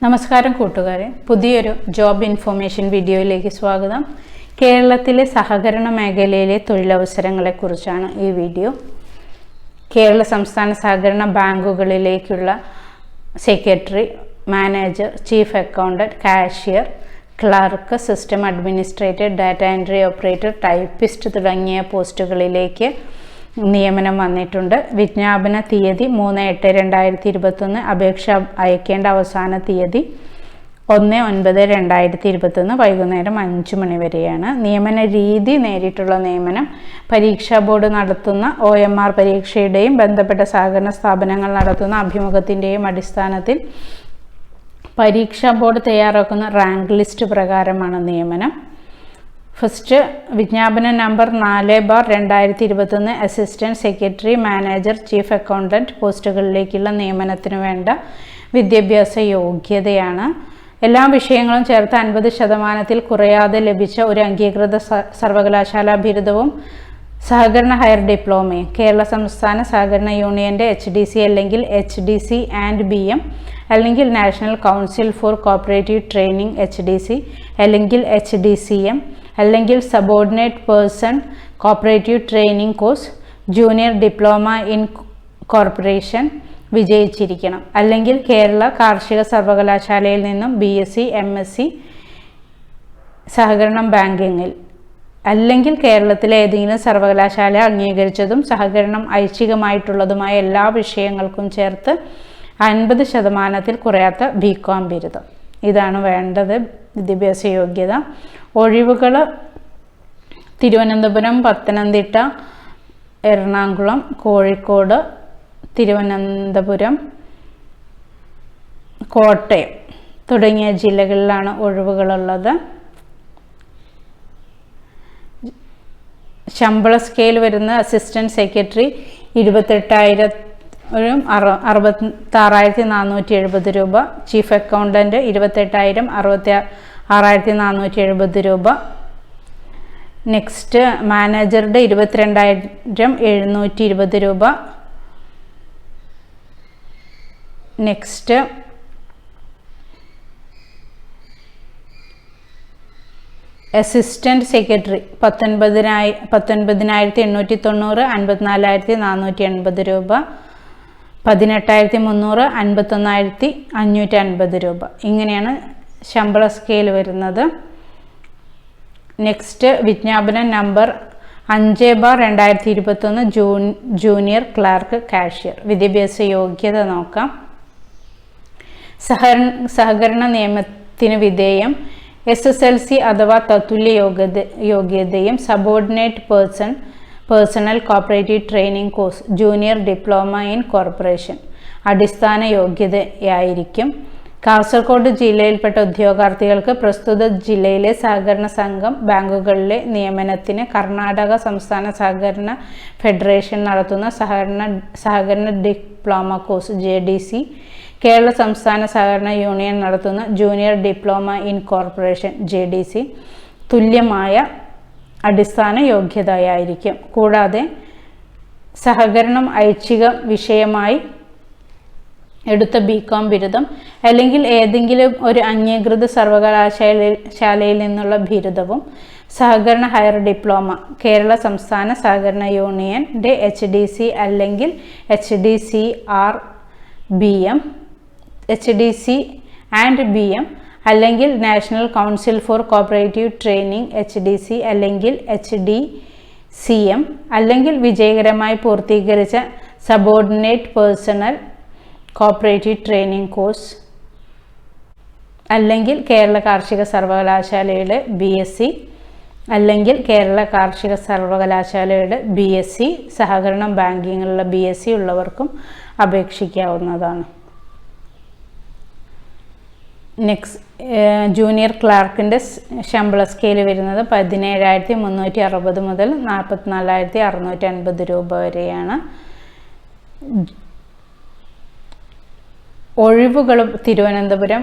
നമസ്കാരം കൂട്ടുകാരെ, പുതിയൊരു ജോബ് ഇൻഫോർമേഷൻ വീഡിയോയിലേക്ക് സ്വാഗതം. കേരളത്തിലെ സഹകരണ മേഖലയിലെ തൊഴിലവസരങ്ങളെക്കുറിച്ചാണ് ഈ വീഡിയോ. കേരള സംസ്ഥാന സഹകരണ ബാങ്കുകളിലേക്കുള്ള secretary, manager, chief accountant, cashier, clerk, system administrator, data entry operator, typist തുടങ്ങിയ പോസ്റ്റുകളിലേക്ക് നിയമനം വന്നിട്ടുണ്ട്. വിജ്ഞാപന തീയതി 3/8/2021. അപേക്ഷ അയക്കേണ്ട അവസാന തീയതി 1/9/2021 വൈകുന്നേരം 5 മണി വരെയാണ്. നിയമന രീതി നേരിട്ടുള്ള നിയമനം. പരീക്ഷാ ബോർഡ് നടത്തുന്ന OMR പരീക്ഷയുടെയും ബന്ധപ്പെട്ട സഹകരണ സ്ഥാപനങ്ങൾ നടത്തുന്ന അഭിമുഖത്തിൻ്റെയും അടിസ്ഥാനത്തിൽ പരീക്ഷാ ബോർഡ് തയ്യാറാക്കുന്ന റാങ്ക് ലിസ്റ്റ് പ്രകാരമാണ് നിയമനം. ഫസ്റ്റ്, വിജ്ഞാപന number 4/2021 assistant secretary, manager, chief accountant പോസ്റ്റുകളിലേക്കുള്ള നിയമനത്തിന് വേണ്ട വിദ്യാഭ്യാസ യോഗ്യതയാണ്. എല്ലാ വിഷയങ്ങളും ചേർത്ത് 50% കുറയാതെ ലഭിച്ച ഒരു അംഗീകൃത സർവകലാശാലാ ബിരുദവും സഹകരണ ഹയർ ഡിപ്ലോമയും. കേരള സംസ്ഥാന സഹകരണ യൂണിയൻ്റെ HDC അല്ലെങ്കിൽ HDC ആൻഡ് BM അല്ലെങ്കിൽ national council for cooperative training HDC അല്ലെങ്കിൽ HDCM അല്ലെങ്കിൽ subordinate person cooperative training course, junior diploma in corporation വിജയിച്ചിരിക്കണം. അല്ലെങ്കിൽ കേരള കാർഷിക സർവകലാശാലയിൽ നിന്നും BSc MSc സഹകരണം ബാങ്കിങ്ങിൽ, അല്ലെങ്കിൽ കേരളത്തിലെ ഏതെങ്കിലും സർവകലാശാല അംഗീകരിച്ചതും സഹകരണം ഐച്ഛികമായിട്ടുള്ളതുമായ എല്ലാ വിഷയങ്ങൾക്കും ചേർത്ത് 50% കുറയാത്ത BCom ബിരുദം. ഇതാണ് വേണ്ടത് വിദ്യാഭ്യാസ യോഗ്യത. ഒഴിവുകൾ തിരുവനന്തപുരം, പത്തനംതിട്ട, എറണാകുളം, കോഴിക്കോട്, തിരുവനന്തപുരം, കോട്ടയം തുടങ്ങിയ ജില്ലകളിലാണ് ഒഴിവുകളുള്ളത്. ശമ്പള സ്കെയിൽ വരുന്ന അസിസ്റ്റന്റ് സെക്രട്ടറി 28,000-66,470 രൂപ, ചീഫ് അക്കൗണ്ടന്റ് 28,000 66,470 രൂപ. നെക്സ്റ്റ്, മാനേജറുടെ 22,720 രൂപ. നെക്സ്റ്റ്, അസിസ്റ്റന്റ് സെക്രട്ടറി 19,890 54,480 രൂപ, 18,300 51,550 രൂപ. ഇങ്ങനെയാണ് ശമ്പള സ്കെയിൽ വരുന്നത്. നെക്സ്റ്റ്, വിജ്ഞാപന നമ്പർ 5/2021 ജൂനിയർ ക്ലർക്ക്, കാഷ്യർ. വിദ്യാഭ്യാസ യോഗ്യത നോക്കാം. സഹകരണ നിയമത്തിന് വിധേയം SSLC അഥവാ തത്തുല്യ യോഗ്യതയും subordinate personal cooperative training course, junior diploma in corporation അടിസ്ഥാന യോഗ്യതയായിരിക്കും. കാസർഗോഡ് ജില്ലയിൽപ്പെട്ട ഉദ്യോഗാർത്ഥികൾക്ക് പ്രസ്തുത ജില്ലയിലെ സഹകരണ സംഘം ബാങ്കുകളിലെ നിയമനത്തിന് കർണാടക സംസ്ഥാന സഹകരണ ഫെഡറേഷൻ നടത്തുന്ന സഹകരണ ഡിപ്ലോമ കോഴ്സ് JDC, കേരള സംസ്ഥാന സഹകരണ യൂണിയൻ നടത്തുന്ന junior diploma in corporation JDC തുല്യമായ അടിസ്ഥാന യോഗ്യതയായിരിക്കും. കൂടാതെ സഹകരണം ഐച്ഛിക വിഷയമായി എടുത്ത BCom ബിരുദം അല്ലെങ്കിൽ ഏതെങ്കിലും ഒരു അംഗീകൃത സർവകലാശാലയിൽ നിന്നുള്ള ബിരുദവും, സഹകരണ ഹയർ ഡിപ്ലോമ കേരള സംസ്ഥാന സഹകരണ യൂണിയൻ്റെ HDC അല്ലെങ്കിൽ HDC ആൻഡ് BM അല്ലെങ്കിൽ national council for cooperative training HDC അല്ലെങ്കിൽ HDCM അല്ലെങ്കിൽ വിജയകരമായി പൂർത്തീകരിച്ച subordinate personal cooperative training course, അല്ലെങ്കിൽ കേരള കാർഷിക സർവകലാശാലയുടെ BSc അല്ലെങ്കിൽ കേരള കാർഷിക സർവകലാശാലയുടെ BSc, സഹകരണം ബാങ്കിങ്ങിലുള്ള BSc ഉള്ളവർക്കും അപേക്ഷിക്കാവുന്നതാണ്. നെക്സ്റ്റ്, ജൂനിയർ ക്ലാർക്കിൻ്റെ ശമ്പള സ്കെയിൽ വരുന്നത് 17,360 മുതൽ 44,650 രൂപ വരെയാണ്. ഒഴിവുകൾ തിരുവനന്തപുരം,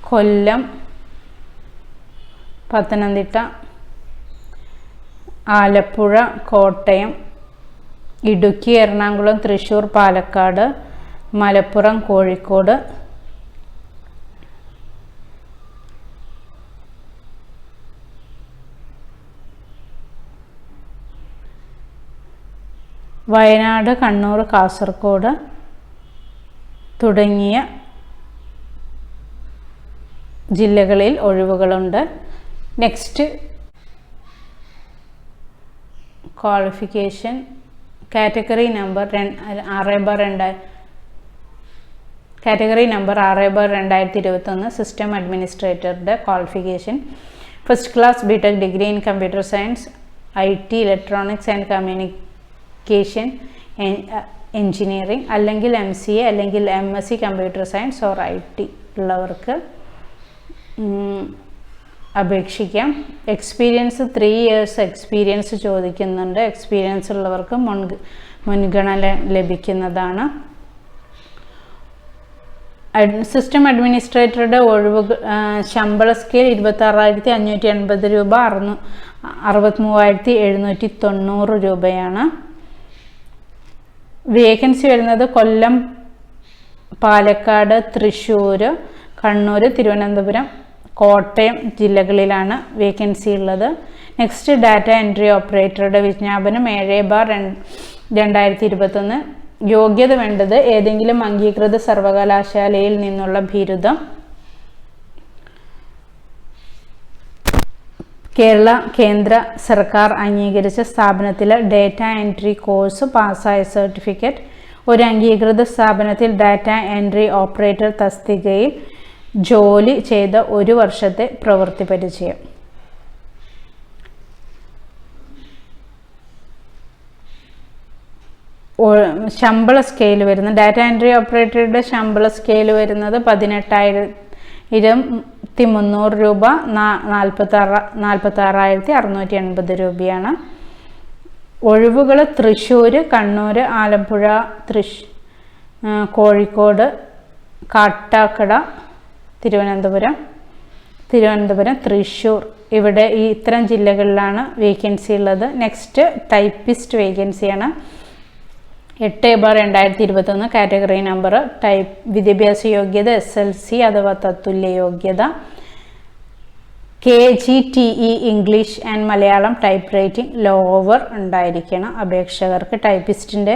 കൊല്ലം, പത്തനംതിട്ട, ആലപ്പുഴ, കോട്ടയം, ഇടുക്കി, എറണാകുളം, തൃശ്ശൂർ, പാലക്കാട്, മലപ്പുറം, കോഴിക്കോട്, വയനാട്, കണ്ണൂർ, കാസർഗോഡ് തുടങ്ങിയ ജില്ലകളിൽ ഒഴിവുകളുണ്ട്. Next qualification category number 6/2021 system അഡ്മിനിസ്ട്രേറ്ററുടെ qualification first class B Tech degree in computer science, IT, electronics and communication engineering, അല്ലെങ്കിൽ MCA അല്ലെങ്കിൽ MSc computer science or IT ഉള്ളവർക്ക് അപേക്ഷിക്കാം. എക്സ്പീരിയൻസ് 3 years എക്സ്പീരിയൻസ് ചോദിക്കുന്നുണ്ട്. എക്സ്പീരിയൻസ് ഉള്ളവർക്ക് മുൻഗണന ലഭിക്കുന്നതാണ്. സിസ്റ്റം അഡ്മിനിസ്ട്രേറ്ററുടെ ഒഴിവുകൾ ശമ്പള സ്കെയിൽ 26,580 രൂപ, 63,790 രൂപയാണ്. വേക്കൻസി വരുന്നത് കൊല്ലം, പാലക്കാട്, തൃശ്ശൂർ, കണ്ണൂർ, തിരുവനന്തപുരം, കോട്ടയം ജില്ലകളിലാണ് വേക്കൻസി ഉള്ളത്. നെക്സ്റ്റ് ഡാറ്റ എൻട്രി ഓപ്പറേറ്ററുടെ വിജ്ഞാപനം 7/2021. യോഗ്യത വേണ്ടത് ഏതെങ്കിലും അംഗീകൃത സർവകലാശാലയിൽ നിന്നുള്ള ബിരുദം, കേരള കേന്ദ്ര സർക്കാർ അംഗീകരിച്ച സ്ഥാപനത്തിലെ ഡാറ്റ എൻട്രി കോഴ്സ് പാസ്സായ സർട്ടിഫിക്കറ്റ്, ഒരു അംഗീകൃത സ്ഥാപനത്തിൽ ഡാറ്റ എൻട്രി ഓപ്പറേറ്റർ തസ്തികയിൽ ജോലി ചെയ്ത 1 വർഷത്തെ പ്രവൃത്തി പരിചയം. ശമ്പള സ്കെയിൽ വരുന്നത് ഡാറ്റ എൻട്രി ഓപ്പറേറ്ററുടെ ശമ്പള സ്കെയിൽ വരുന്നത് 18,300 രൂപ, 46,680 രൂപയാണ്. ഒഴിവുകൾ തൃശ്ശൂർ, കണ്ണൂർ, ആലപ്പുഴ, കോഴിക്കോട്, കാട്ടാക്കട, തിരുവനന്തപുരം, തൃശ്ശൂർ, ഇവിടെ ഇത്തരം ജില്ലകളിലാണ് വേക്കൻസി ഉള്ളത്. നെക്സ്റ്റ് ടൈപ്പിസ്റ്റ് വേക്കൻസിയാണ്. 8/2021 കാറ്റഗറി നമ്പർ ടൈപ്പ് വിദ്യാഭ്യാസ യോഗ്യത SLC അഥവാ തത്തുല്യ യോഗ്യത, KGTE English and Malayalam type writing lower ഉണ്ടായിരിക്കണം അപേക്ഷകർക്ക്. ടൈപ്പിസ്റ്റിൻ്റെ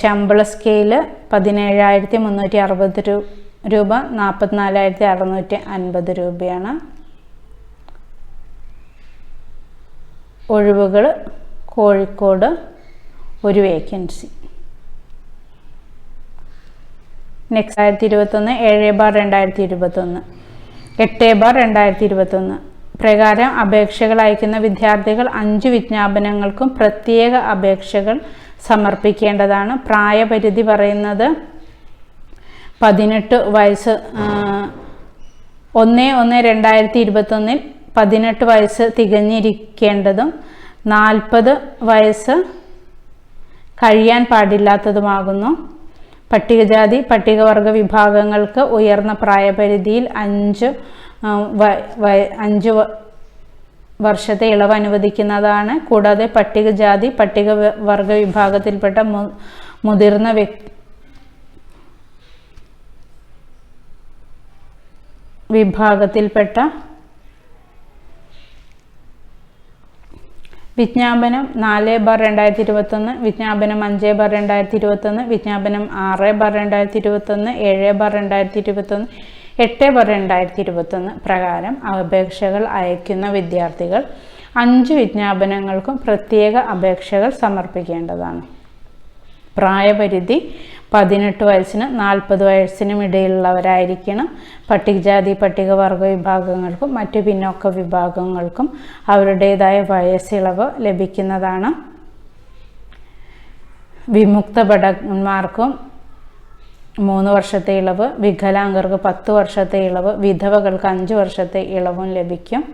ശമ്പള സ്കെയില് 17,360 രൂപ, 44,650 രൂപയാണ്. ഒഴിവുകൾ കോഴിക്കോട്, ഒരു വേക്കൻസി. നെക്സ്റ്റ് 7/2021 8/2021 പ്രകാരം അപേക്ഷകൾ അയക്കുന്ന വിദ്യാർത്ഥികൾ 5 വിജ്ഞാപനങ്ങൾക്കും പ്രത്യേക അപേക്ഷകൾ സമർപ്പിക്കേണ്ടതാണ്. പ്രായപരിധി പറയുന്നത് 18 വയസ്സ്. 1/1/2021 18 വയസ്സ് തികഞ്ഞിരിക്കേണ്ടതും 40 വയസ്സ് കഴിയാൻ പാടില്ലാത്തതുമാകുന്നു. പട്ടികജാതി പട്ടികവർഗ വിഭാഗങ്ങൾക്ക് ഉയർന്ന പ്രായപരിധിയിൽ 5 വർഷത്തെ ഇളവ് അനുവദിക്കുന്നതാണ്. കൂടാതെ പട്ടികജാതി പട്ടികവർഗ വിഭാഗത്തിൽപ്പെട്ട മുതിർന്ന വിഭാഗത്തിൽപ്പെട്ട വിജ്ഞാപനം 4/2021, വിജ്ഞാപനം 5/2021, വിജ്ഞാപനം 6/2021, 7/2021, 8/2021 പ്രകാരം അപേക്ഷകൾ അയക്കുന്ന വിദ്യാർത്ഥികൾ 5 വിജ്ഞാപനങ്ങൾക്കും പ്രത്യേക അപേക്ഷകൾ സമർപ്പിക്കേണ്ടതാണ്. പ്രായപരിധി 18 വയസ്സിന് 40 വയസ്സിനും ഇടയിലുള്ളവരായിരിക്കണം. പട്ടികജാതി പട്ടികവർഗ വിഭാഗങ്ങൾക്കും മറ്റ് പിന്നോക്ക വിഭാഗങ്ങൾക്കും അവരുടേതായ വയസ്സിളവ് ലഭിക്കുന്നതാണ്. വിമുക്ത ഭടന്മാർക്കും 3 വർഷത്തെ ഇളവ്, വികലാംഗർക്ക് 10 വർഷത്തെ ഇളവ്, വിധവകൾക്ക് 5 വർഷത്തെ ഇളവും ലഭിക്കും.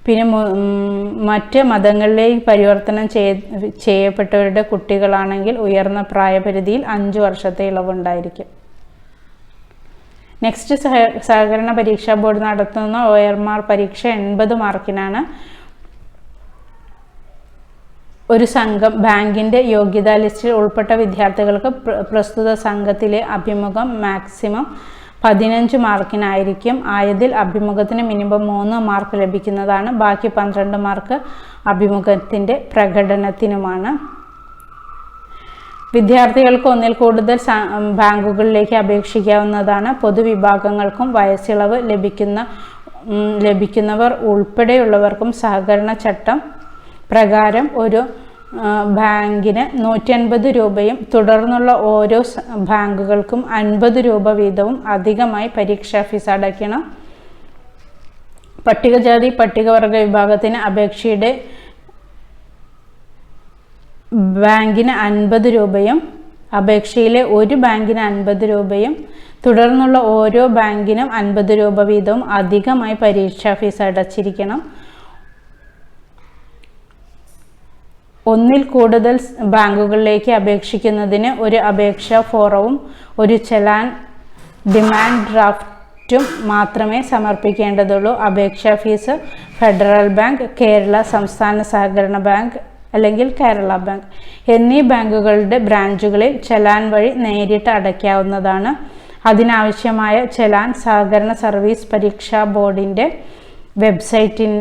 പിന്നെ മറ്റ് മതങ്ങളിലേക്ക് പരിവർത്തനം ചെയ്യപ്പെട്ടവരുടെ കുട്ടികളാണെങ്കിൽ ഉയർന്ന പ്രായപരിധിയിൽ 5 വർഷത്തെ ഇളവുണ്ടായിരിക്കും. നെക്സ്റ്റ് സഹകരണ പരീക്ഷാ ബോർഡ് നടത്തുന്ന OMR പരീക്ഷ 80 മാർക്കിനാണ്. ഒരു സംഘം ബാങ്കിൻ്റെ യോഗ്യതാ ലിസ്റ്റിൽ ഉൾപ്പെട്ട വിദ്യാർത്ഥികൾക്ക് പ്രസ്തുത സംഘത്തിലെ അഭിമുഖം മാക്സിമം 15 മാർക്കിനായിരിക്കും. ആയതിൽ അഭിമുഖത്തിന് മിനിമം 3 മാർക്ക് ലഭിക്കുന്നതാണ്. ബാക്കി 12 മാർക്ക് അഭിമുഖത്തിൻ്റെ പ്രകടനത്തിനുമാണ്. വിദ്യാർത്ഥികൾക്ക് ഒന്നിൽ കൂടുതൽ ബാങ്കുകളിലേക്ക് അപേക്ഷിക്കാവുന്നതാണ്. പൊതുവിഭാഗങ്ങൾക്കും വയസ്സിളവ് ലഭിക്കുന്നവർ ഉൾപ്പെടെയുള്ളവർക്കും സഹകരണ ചട്ടം പ്രകാരം ഒരു ബാങ്കിന് 150 രൂപയും തുടർന്നുള്ള ഓരോ ബാങ്കുകൾക്കും 50 രൂപ വീതവും അധികമായി പരീക്ഷാ ഫീസ് അടയ്ക്കണം. പട്ടികജാതി പട്ടികവർഗ വിഭാഗത്തിന് അപേക്ഷയുടെ ബാങ്കിന് 50 രൂപയും അപേക്ഷയിലെ ഒരു ബാങ്കിന് 50 രൂപയും തുടർന്നുള്ള ഓരോ ബാങ്കിനും 50 രൂപ വീതവും അധികമായി പരീക്ഷാ ഫീസ് അടച്ചിരിക്കണം. ഒന്നിൽ കൂടുതൽ ബാങ്കുകളിലേക്ക് അപേക്ഷിക്കുന്നതിന് ഒരു അപേക്ഷാ ഫോറവും ഒരു ചലാൻ ഡിമാൻഡ് ഡ്രാഫ്റ്റും മാത്രമേ സമർപ്പിക്കേണ്ടതുള്ളൂ. അപേക്ഷാ ഫീസ് ഫെഡറൽ ബാങ്ക്, കേരള സംസ്ഥാന സഹകരണ ബാങ്ക് അല്ലെങ്കിൽ കേരള ബാങ്ക് എന്നീ ബാങ്കുകളുടെ ബ്രാഞ്ചുകളിൽ ചലാൻ വഴി നേരിട്ട് അടയ്ക്കാവുന്നതാണ്. അതിനാവശ്യമായ ചലാൻ സഹകരണ സർവീസ് പരീക്ഷാ ബോർഡിൻ്റെ വെബ്സൈറ്റിൽ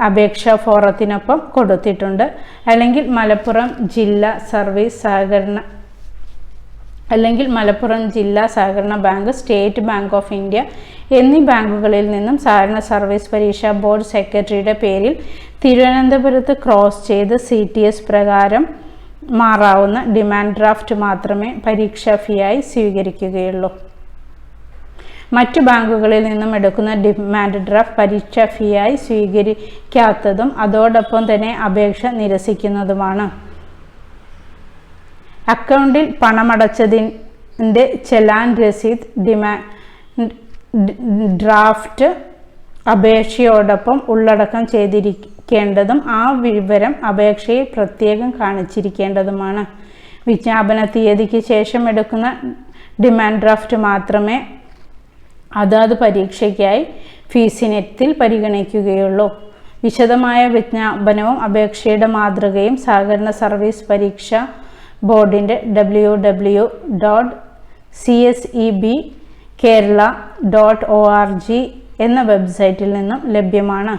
അപേക്ഷാ ഫോറത്തിനൊപ്പം കൊടുത്തിട്ടുണ്ട്. അല്ലെങ്കിൽ മലപ്പുറം ജില്ലാ സഹകരണ bank, state bank of India എന്നീ ബാങ്കുകളിൽ നിന്നും സഹകരണ സർവീസ് പരീക്ഷാ ബോർഡ് സെക്രട്ടറിയുടെ പേരിൽ തിരുവനന്തപുരത്ത് ക്രോസ് ചെയ്ത് CTS പ്രകാരം മാറാവുന്ന ഡിമാൻഡ് ഡ്രാഫ്റ്റ് മാത്രമേ പരീക്ഷാ ഫീയായി സ്വീകരിക്കുകയുള്ളൂ. മറ്റു ബാങ്കുകളിൽ നിന്നും എടുക്കുന്ന ഡിമാൻഡ് ഡ്രാഫ്റ്റ് പരീക്ഷാ ഫീയായി സ്വീകരിക്കാത്തതും അതോടൊപ്പം തന്നെ അപേക്ഷ നിരസിക്കുന്നതുമാണ്. അക്കൗണ്ടിൽ പണമടച്ചതിൻ്റെ ചലാൻ രസീത് ഡ്രാഫ്റ്റ് അപേക്ഷയോടൊപ്പം ഉള്ളടക്കം ചെയ്തിരിക്കേണ്ടതും ആ വിവരം അപേക്ഷയിൽ പ്രത്യേകം കാണിച്ചിരിക്കേണ്ടതുമാണ്. വിജ്ഞാപന തീയതിക്ക് ശേഷം എടുക്കുന്ന ഡിമാൻഡ് ഡ്രാഫ്റ്റ് മാത്രമേ അതാത് പരീക്ഷയ്ക്കായി ഫീസിനത്തിൽ പരിഗണിക്കുകയുള്ളൂ. വിശദമായ വിജ്ഞാപനവും അപേക്ഷയുടെ മാതൃകയും സഹകരണ സർവീസ് പരീക്ഷാ ബോർഡിൻ്റെ www.csebkerala.org എന്ന വെബ്സൈറ്റിൽ നിന്നും ലഭ്യമാണ്.